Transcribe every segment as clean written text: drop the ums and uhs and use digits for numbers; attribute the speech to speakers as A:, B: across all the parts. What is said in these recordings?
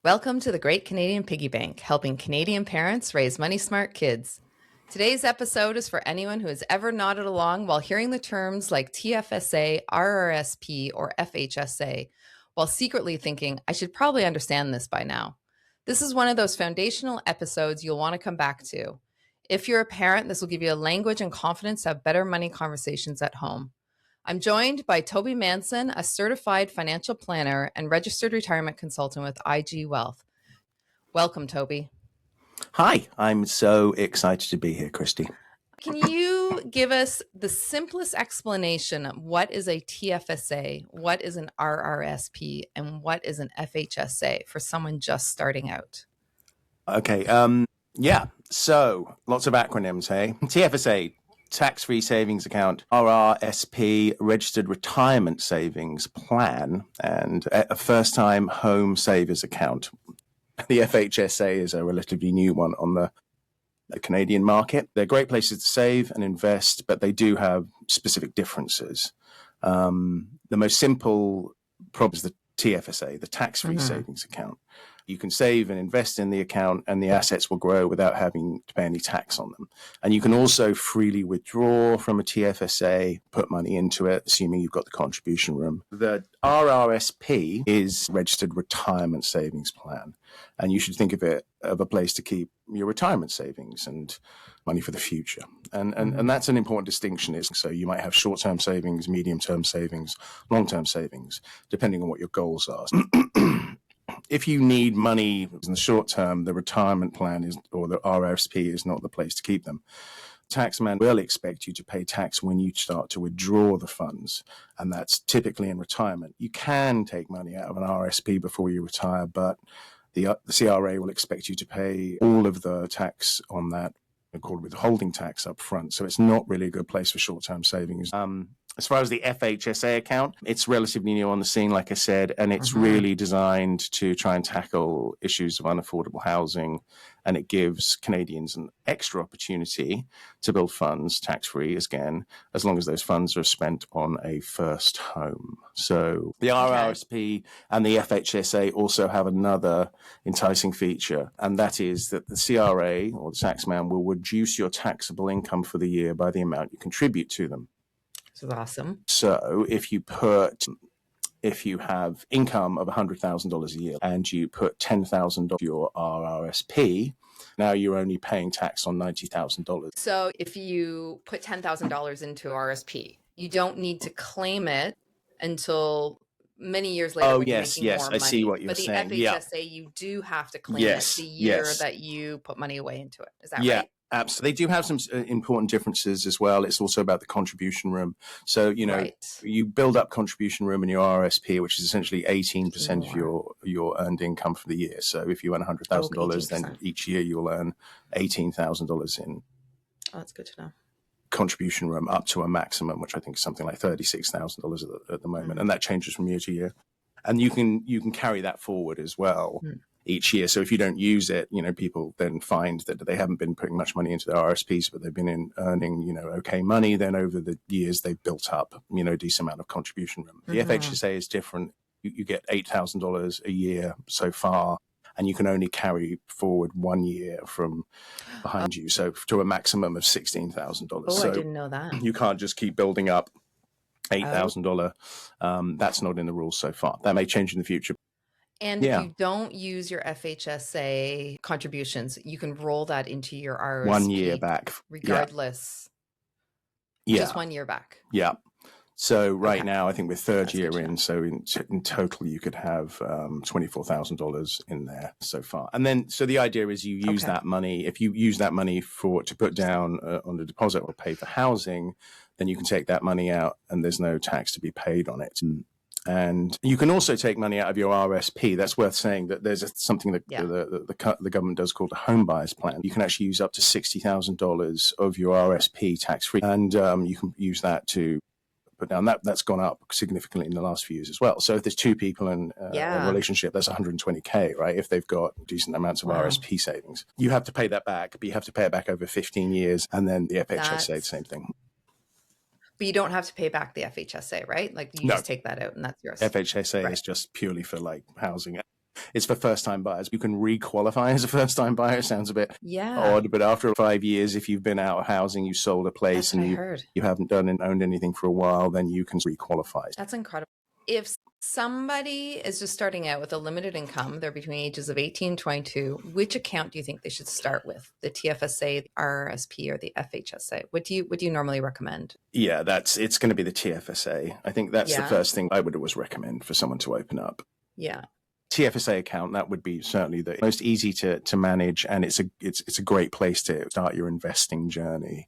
A: Welcome to the Great Canadian Piggy Bank, helping Canadian parents raise money-smart kids. Today's episode is for anyone who has ever nodded along while hearing the terms like TFSA, RRSP, or FHSA, while secretly thinking, I should probably understand this by now. This is one of those foundational episodes you'll want to come back to. If you're a parent, this will give you a language and confidence to have better money conversations at home. I'm joined by Toby Manson, a certified financial planner and registered retirement consultant with IG Wealth. Welcome, Toby.
B: Hi, I'm so excited to be here, Christi.
A: Can you give us the simplest explanation of what is a TFSA, what is an RRSP, and what is an FHSA for someone just starting out?
B: Okay, so lots of acronyms, hey? TFSA, tax-free savings account, RRSP, registered retirement savings plan, and a first-time home savers account. The FHSA is a relatively new one on the Canadian market. They're great places to save and invest, but they do have specific differences. The most simple problem is the TFSA, the tax-free savings account. You can save and invest in the account and the assets will grow without having to pay any tax on them. And you can also freely withdraw from a TFSA, put money into it, assuming you've got the contribution room. The RRSP is registered retirement savings plan. And you should think of it as a place to keep your retirement savings and money for the future. And that's an important distinction. So you might have short-term savings, medium-term savings, long-term savings, depending on what your goals are. If you need money in the short term, the retirement plan or the RRSP is not the place to keep them. Taxman will expect you to pay tax when you start to withdraw the funds, and that's typically in retirement. You can take money out of an RRSP before you retire, but the CRA will expect you to pay all of the tax on that, called withholding tax up front. So it's not really a good place for short-term savings. As far as the FHSA account, it's relatively new on the scene, like I said, and it's really designed to try and tackle issues of unaffordable housing, and it gives Canadians an extra opportunity to build funds tax-free, again, as long as those funds are spent on a first home. So the RRSP and the FHSA also have another enticing feature, and that is that the CRA, or the taxman, will reduce your taxable income for the year by the amount you contribute to them.
A: This is awesome.
B: So if you have income of $100,000 a year and you put $10,000 of your RRSP, now you're only paying tax on $90,000.
A: So if you put $10,000 into RRSP, you don't need to claim it until many years later.
B: Oh,
A: when
B: yes,
A: you're making more
B: I
A: money.
B: see what you're saying.
A: But the FHSA, you do have to claim it the year that you put money away into it. Is that right?
B: Absolutely. They do have some important differences as well. It's also about the contribution room. So, you build up contribution room in your RRSP, which is essentially 18% of your earned income for the year. So if you earn $100,000, then each year you'll earn $18,000 in.
A: Oh, that's good to know.
B: Contribution room up to a maximum, which I think is something like $36,000 at the moment. And that changes from year to year. And you can carry that forward as well. Each year. So if you don't use it, people then find that they haven't been putting much money into their RSPs, but they've been earning, okay money. Then over the years, they've built up, a decent amount of contribution room. The FHSA is different. You get $8,000 a year so far, and you can only carry forward 1 year from behind you. So to a maximum of $16,000.
A: Oh, I didn't know that.
B: You can't just keep building up $8,000. That's not in the rules so far. That may change in the future.
A: And if you don't use your FHSA contributions, you can roll that into your RRSP
B: 1 year back,
A: regardless. Just 1 year back.
B: Yeah. So now, I think we're third year in. So in total, you could have $24,000 in there so far. And then, so the idea is you use that money. If you use that money to put down on the deposit or pay for housing, then you can take that money out, and there's no tax to be paid on it. And you can also take money out of your RSP. That's worth saying that there's something that the government does called a homebuyers plan. You can actually use up to $60,000 of your RSP tax-free, and you can use that to put down. That's gone up significantly in the last few years as well. So if there's two people in a relationship, that's $120K, right? If they've got decent amounts of RSP savings, you have to pay that back, but you have to pay it back over 15 years, and then the FHSA, the same thing.
A: But you don't have to pay back the FHSA, right? Like you just take that out and that's yours.
B: FHSA is just purely for like housing. it's for first-time buyers. You can re-qualify as a first-time buyer. It sounds a bit odd, but after 5 years, if you've been out of housing, you sold a place,
A: that's and
B: you haven't done and owned anything for a while, then you can re-qualify.
A: That's incredible. If somebody is just starting out with a limited income, they're between ages of 18 and 22, which account do you think they should start with? The TFSA, the RRSP, or the FHSA? What do you normally recommend?
B: Yeah, it's going to be the TFSA. I think that's the first thing I would always recommend for someone to open up.
A: Yeah.
B: TFSA account, that would be certainly the most easy to manage, and it's a great place to start your investing journey.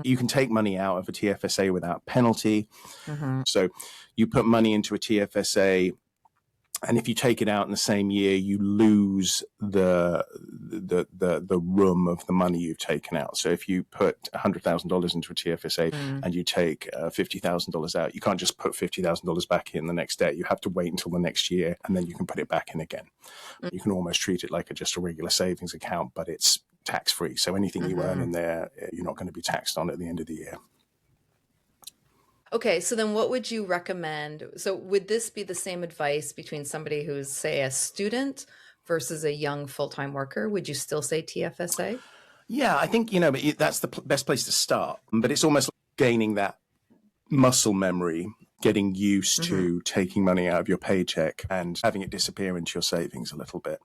B: You can take money out of a TFSA without penalty. So you put money into a TFSA, and if you take it out in the same year, you lose the room of the money you've taken out. So if you put $100,000 into a TFSA and you take $50,000 out, you can't just put $50,000 back in the next day. You have to wait until the next year, and then you can put it back in again. You can almost treat it like just a regular savings account, but it's tax-free. So anything you earn in there, you're not going to be taxed on at the end of the year.
A: Okay, so then what would you recommend? So would this be the same advice between somebody who's, say, a student versus a young full-time worker? Would you still say TFSA?
B: Yeah, I think, that's the best place to start. But it's almost like gaining that muscle memory, getting used to taking money out of your paycheck and having it disappear into your savings a little bit.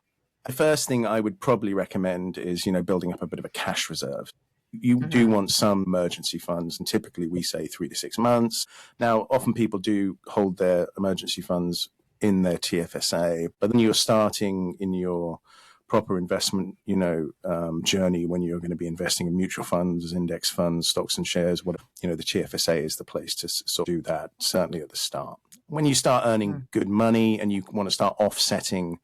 B: The first thing I would probably recommend is, building up a bit of a cash reserve. You do want some emergency funds, and typically we say 3 to 6 months. Now, often people do hold their emergency funds in their TFSA, but then you're starting in your proper investment, journey when you're going to be investing in mutual funds, index funds, stocks and shares. The TFSA is the place to sort of do that, certainly at the start. When you start earning good money and you want to start offsetting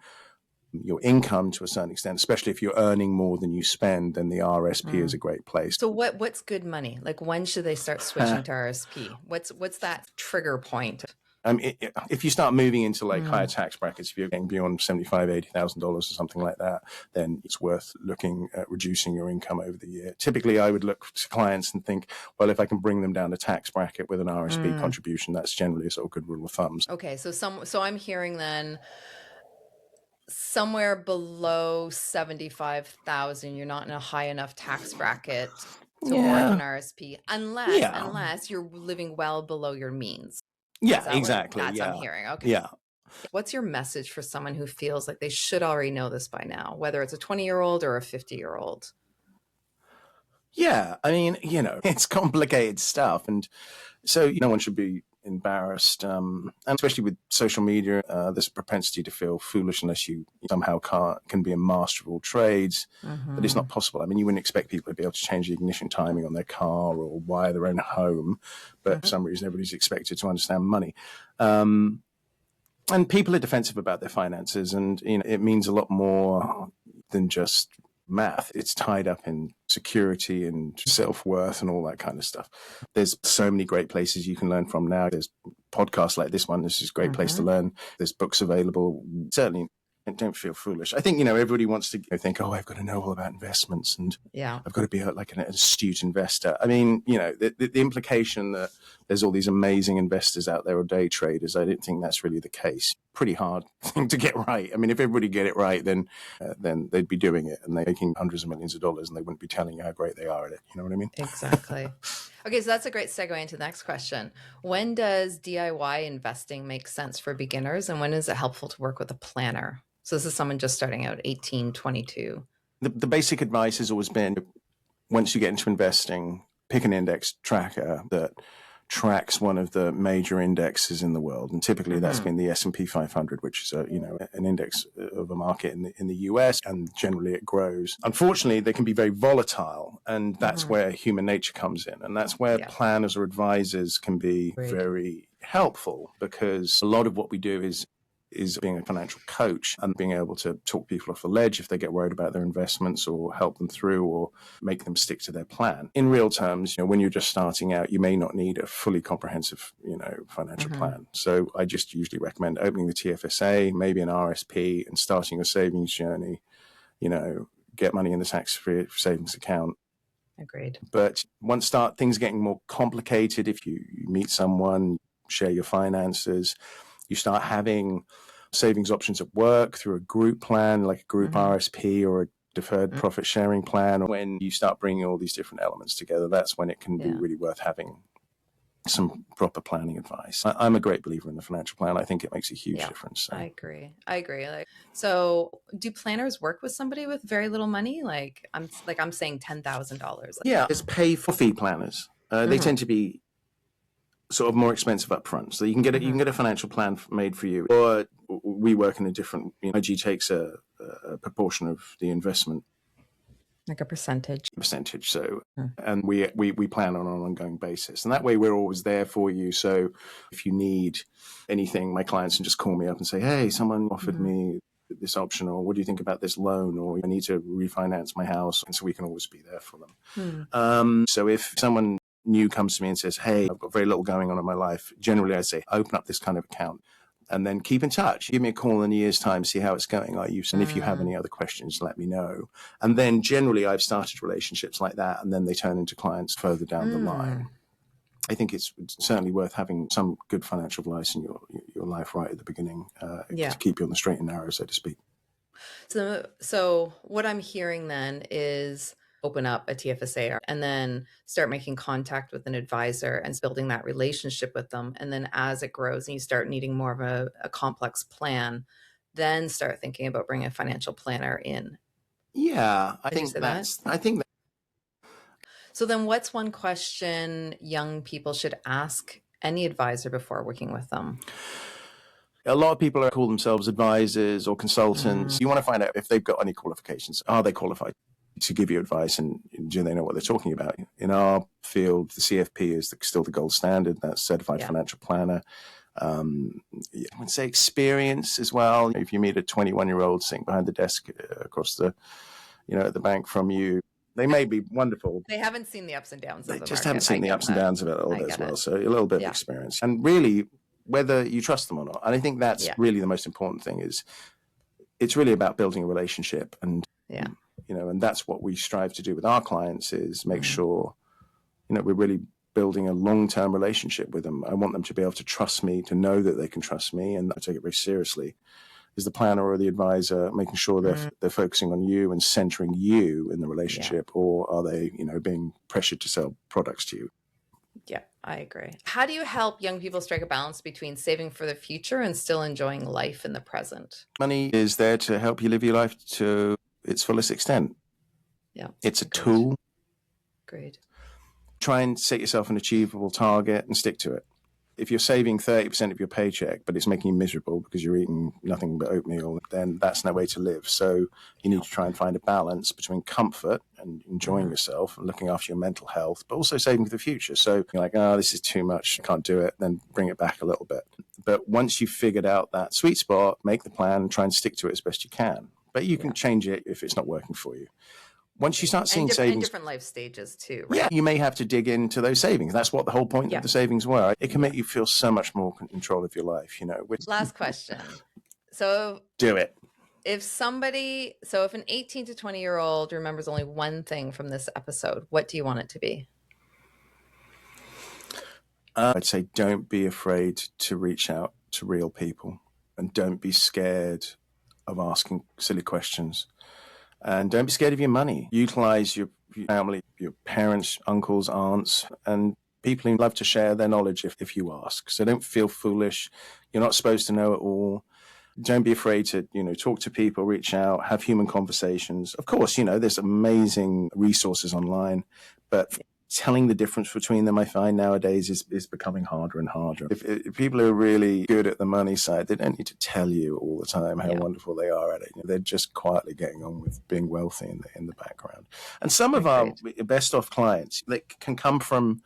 B: your income to a certain extent, especially if you're earning more than you spend, then the RSP is a great place.
A: So what's good money? Like, when should they start switching to RSP? What's that trigger point?
B: If you start moving into higher tax brackets, if you're getting beyond $75,000, $80,000 or something like that, then it's worth looking at reducing your income over the year. Typically, I would look to clients and think, well, if I can bring them down a tax bracket with an RSP contribution, that's generally a sort of good rule of thumb.
A: Okay, so I'm hearing then somewhere below 75,000, you're not in a high enough tax bracket to warrant an RSP, unless you're living well below your means.
B: Yeah, exactly.
A: That's I'm hearing. Okay.
B: Yeah.
A: What's your message for someone who feels like they should already know this by now, whether it's a 20-year-old or a 50-year-old?
B: Yeah, I mean, it's complicated stuff, and so no one should be embarrassed, and especially with social media, there's a propensity to feel foolish unless you somehow can be a master of all trades, but it's not possible. I mean, you wouldn't expect people to be able to change the ignition timing on their car or wire their own home, but for some reason everybody's expected to understand money. And people are defensive about their finances, and it means a lot more than just math. It's tied up in security and self-worth and all that kind of stuff. There's so many great places you can learn from now. There's podcasts like this one. This is a great place to learn. There's books available. Certainly don't feel foolish. I think, everybody wants to think, oh, I've got to know all about investments and I've got to be like an astute investor. I mean, the implication that there's all these amazing investors out there or day traders, I don't think that's really the case. Pretty hard thing to get right. I mean, if everybody get it right, then they'd be doing it and they're making hundreds of millions of dollars and they wouldn't be telling you how great they are at it. You know what I mean?
A: Exactly. Okay, so that's a great segue into the next question. When does DIY investing make sense for beginners, and when is it helpful to work with a planner? So this is someone just starting out, 18, 22.
B: The basic advice has always been, once you get into investing, pick an index tracker that tracks one of the major indexes in the world, and typically that's been the S&P 500, which is an index of a market in the US, and generally it grows. Unfortunately, they can be very volatile, and that's where human nature comes in, and that's where planners or advisors can be very helpful, because a lot of what we do is being a financial coach and being able to talk people off the ledge if they get worried about their investments, or help them through, or make them stick to their plan. In real terms, when you're just starting out, you may not need a fully comprehensive, financial plan. So I just usually recommend opening the TFSA, maybe an RSP, and starting a savings journey. Get money in the tax-free savings account.
A: Agreed.
B: But once things getting more complicated, if you meet someone, share your finances, you start having savings options at work through a group plan, like a group RRSP or a deferred profit sharing plan. When you start bringing all these different elements together, that's when it can be really worth having some proper planning advice. I'm a great believer in the financial plan. I think it makes a huge difference. So.
A: I agree. So do planners work with somebody with very little money? I'm saying $10,000.
B: Yeah, it's pay for fee planners. They tend to be sort of more expensive up front. So you can get you can get a financial plan made for you. Or we work in a different, IG takes a proportion of the investment.
A: Like a percentage.
B: So, and we plan on an ongoing basis. And that way we're always there for you. So if you need anything, my clients can just call me up and say, hey, someone offered me this option, or what do you think about this loan? Or I need to refinance my house. And so we can always be there for them. So if someone new comes to me and says, hey, I've got very little going on in my life, generally I say, open up this kind of account. And then keep in touch. Give me a call in a year's time, see how it's going. And if you have any other questions, let me know. And then generally I've started relationships like that, and then they turn into clients further down the line. I think it's certainly worth having some good financial advice in your life right at the beginning to keep you on the straight and narrow, so to speak.
A: So what I'm hearing then is open up a TFSA and then start making contact with an advisor and building that relationship with them. And then as it grows and you start needing more of a complex plan, then start thinking about bringing a financial planner in.
B: Yeah, I think that.
A: So then what's one question young people should ask any advisor before working with them?
B: A lot of people call themselves advisors or consultants. You want to find out if they've got any qualifications. Are they qualified to give you advice, and do they know what they're talking about? In our field, the CFP is still the gold standard. That's Certified Financial Planner. I would say experience as well. If you meet a 21-year-old sitting behind the desk across the, at the bank from you, they may be wonderful.
A: They haven't seen the ups and downs of the market.
B: They just haven't seen the ups and downs of it all as well. So a little bit of experience, and really whether you trust them or not. And I think that's really the most important thing. Is it's really about building a relationship, and and that's what we strive to do with our clients, is make sure, we're really building a long-term relationship with them. I want them to be able to trust me, to know that they can trust me, and I take it very seriously. Is the planner or the advisor making sure they're focusing on you and centering you in the relationship, or are they, being pressured to sell products to you?
A: Yeah, I agree. How do you help young people strike a balance between saving for the future and still enjoying life in the present?
B: Money is there to help you live your life to its fullest extent.
A: Yeah.
B: It's a tool.
A: Great.
B: Try and set yourself an achievable target and stick to it. If you're saving 30% of your paycheck, but it's making you miserable because you're eating nothing but oatmeal, then that's no way to live. So you need to try and find a balance between comfort and enjoying yourself and looking after your mental health, but also saving for the future. So you're like, this is too much, I can't do it, then bring it back a little bit. But once you've figured out that sweet spot, make the plan and try and stick to it as best you can. But you can change it if it's not working for you. Once you start seeing savings,
A: and different life stages too, right?
B: Yeah, you may have to dig into those savings. That's what the whole point of the savings were. It can make you feel so much more control of your life,
A: Last question. So
B: do it.
A: If an 18 to 20-year-old remembers only one thing from this episode, what do you want it to be?
B: I'd say don't be afraid to reach out to real people, and don't be scared of asking silly questions. And don't be scared of your money. Utilize your family, your parents, uncles, aunts, and people who love to share their knowledge if you ask. So don't feel foolish. You're not supposed to know it all. Don't be afraid to, talk to people, reach out, have human conversations. Of course, there's amazing resources online, but telling the difference between them, I find nowadays is becoming harder and harder. If people are really good at the money side, they don't need to tell you all the time how wonderful they are at it. They're just quietly getting on with being wealthy in the background. And some of our best off clients, they can come from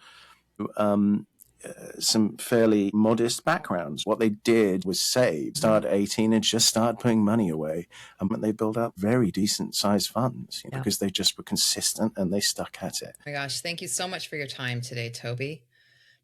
B: some fairly modest backgrounds. What they did was save, start at 18 and just start putting money away. And they built up very decent sized funds because they just were consistent and they stuck at it.
A: Oh my gosh, thank you so much for your time today, Toby.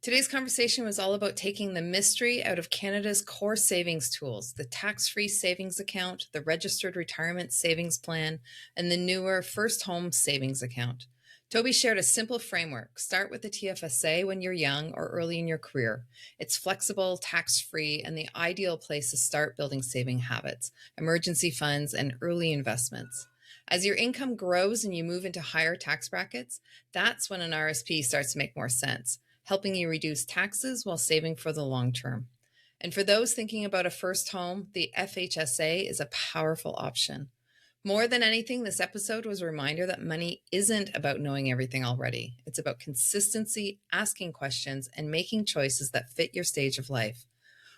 A: Today's conversation was all about taking the mystery out of Canada's core savings tools, the tax-free savings account, the registered retirement savings plan, and the newer first home savings account. Toby shared a simple framework. Start with the TFSA when you're young or early in your career. It's flexible, tax-free, and the ideal place to start building saving habits, emergency funds, and early investments. As your income grows and you move into higher tax brackets, that's when an RSP starts to make more sense, helping you reduce taxes while saving for the long term. And for those thinking about a first home, the FHSA is a powerful option. More than anything, this episode was a reminder that money isn't about knowing everything already. It's about consistency, asking questions, and making choices that fit your stage of life.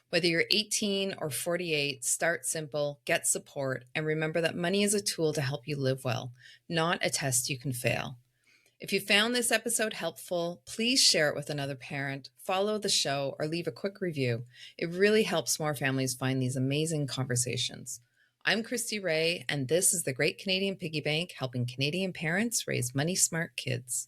A: Whether you're 18 or 48, start simple, get support, and remember that money is a tool to help you live well, not a test you can fail. If you found this episode helpful, please share it with another parent, follow the show, or leave a quick review. It really helps more families find these amazing conversations. I'm Christi Rae, and this is the Great Canadian Piggy Bank, helping Canadian parents raise money-smart kids.